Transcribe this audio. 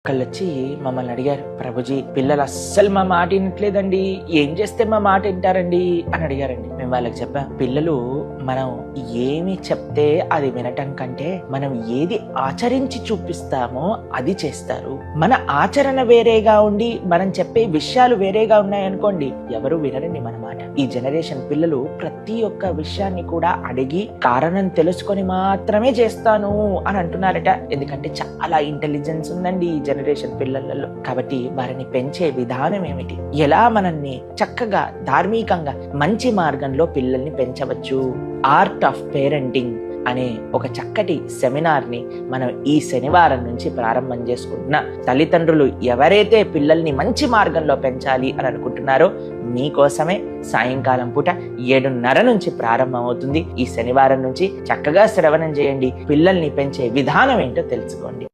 ఒకళ్ళొచ్చి మమ్మల్ని అడిగారు, ప్రభుజీ పిల్లలు అస్సలు మా మాట వినట్లేదండి, ఏం చేస్తే మా మాట వింటారండి అని అడిగారండి. మేము వాళ్ళకి చెప్పాం, పిల్లలు మనం ఏమి చెప్తే అది వినటం కంటే మనం ఏది ఆచరించి చూపిస్తామో అది చేస్తారు. మన ఆచరణ వేరేగా ఉండి మనం చెప్పే విషయాలు వేరేగా ఉన్నాయనుకోండి, ఎవరు వినరండి మన మాట. ఈ జనరేషన్ పిల్లలు ప్రతి ఒక్క విషయాన్ని కూడా అడిగి కారణం తెలుసుకొని మాత్రమే చేస్తాను అని అంటున్నారట. ఎందుకంటే చాలా ఇంటెలిజెన్స్ ఉందండి ఈ జనరేషన్ పిల్లలలో. కాబట్టి వారిని పెంచే విధానం ఏమిటి, ఎలా మనల్ని చక్కగా ధార్మికంగా మంచి మార్గంలో పిల్లల్ని పెంచవచ్చు, ఆర్ట్ ఆఫ్ పేరెంటింగ్ అనే ఒక చక్కటి సెమినార్ ని మనం ఈ శనివారం నుంచి ప్రారంభం చేసుకుంటున్న తల్లిదండ్రులు ఎవరైతే పిల్లల్ని మంచి మార్గంలో పెంచాలి అని అనుకుంటున్నారో మీకోసమే సాయంకాలం పూట 7:30 నుంచి ప్రారంభం అవుతుంది. ఈ శనివారం నుంచి చక్కగా శ్రవణం చేయండి, పిల్లల్ని పెంచే విధానం ఏంటో తెలుసుకోండి.